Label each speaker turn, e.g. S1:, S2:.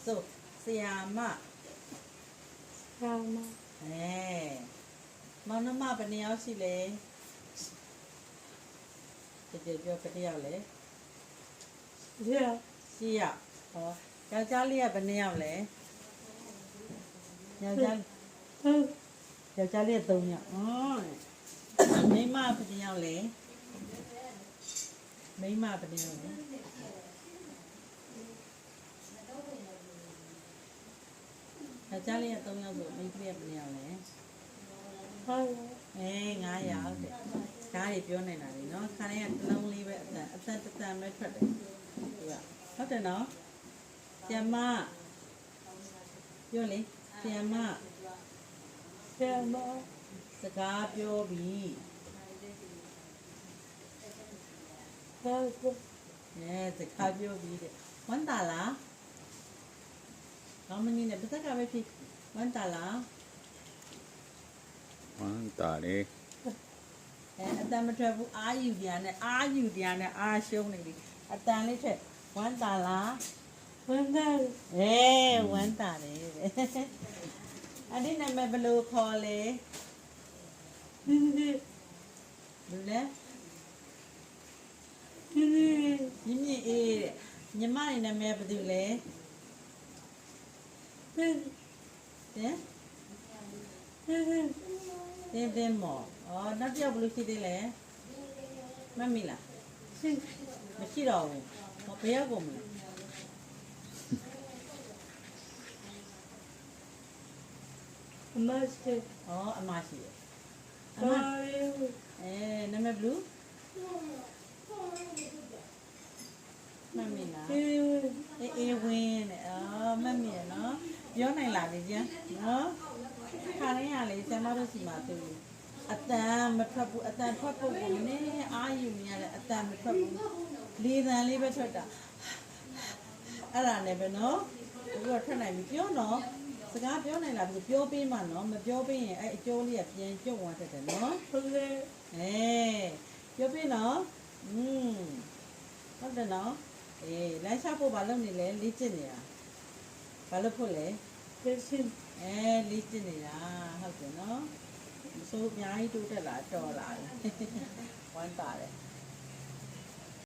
S1: ဆိုဆရာမ
S2: Rama.
S1: မောင်နှမဘယ်နှစ်ယောက်ရှိလဲကြည့်ပြောဘယ်နှစ်ယောက်လဲ
S2: Yeah.
S1: ရှိရဟောယောက်ျားလေးကဘယ်နှစ်ယောက်လဲယောက်ျား
S2: Oh.
S1: ယောက်ျားလေးက3ယောက်မိန်းမဘယ်နှစ်ယောက်လဲမိန်းမဘယ်နှစ်ယောက်လဲယောက်ျားလေးက3ယောက်ဆိုမိန်းကလေးကဘယ်နှစ်ယောက်လဲ
S2: Oh.
S1: 9ယောက်တဲ့ဒါတွေပြောနေတာလေနော်ခါတိုင်းကတစ်လုံးလေးပဲအတန်တစ်တန်ပဲထွက်တယ်သူကဟုတ်တယ်နော်ဆီယမပြောလေဆီယမ
S2: Rama.
S1: စကားပြောပြီး
S2: Oh.
S1: စကားပြောပြီးတဲ့ဝမ်းတာလားကောင်းမင်းနဲ့ပတ်သက်ကပဲဖြစ်ဝမ်းတာလား
S3: Manta le.
S1: အတန်မထွက်ဘူးအာယူပြန်နဲ့အာရှုံးနေပြီအတန်လေးထက်ဝမ်းတာလား
S2: Wanda.
S1: ဝမ်းတာတယ်တဲ့အဒီနာမည်ဘယ်လိုခေါ်လဲလူလဲမြင့်မြင့်အေးတဲ့ညီမရဲ့နာမည်ဘယ်သူလဲဟင်တင်းမော်နောက်တစ်ယောက်ဘယ်လိုရှိသေးလဲမမီလားမရှိတော့ဘူးဘယ်ရောက်ကုန်မလဲ
S2: Master.
S1: အမရှိတယ်အမ
S2: Mario.
S1: နာမည်ဘယ်လိုမမီလား အေးဝင်းတဲ့မတ်မီရနော်ပြောနိုင်လားလေကျန်နော်ခါရင်းရလေဆမ်မတို့စီမှာသူအတန်မထွက်ဘူးအတန်ထွက်ဖို့ကိုနည်းအာယူနေရတဲ့အတန်မထွက်ဘူးလေတန်လေးပဲထွက်တာအဲ့ဒါနဲ့ပဲနော်ဒီကထွက်နိုင်ပြီပြောနော်စကားပြောနိုင်လားပြောပေးမှနော်မပြောပေးရင်အဲ့အကျိုးလေးကပြန်ကျုပ်သွားတတ်တယ်နော်
S2: Okay.
S1: ပြောပေးနော်ဟုတ်တယ်နော်လမ်းလျှောက်ဖို့ဘာလုပ်နေလဲလေ့ကျင့်နေတာဘာလုပ်ဖို့လဲ
S2: Listen.
S1: လေ့ကျင့်နေတာဟုတ်တယ်နော်ဆိုအများကြီးတိုးတက်လာတော်လာတယ်ဝမ်းသာတယ်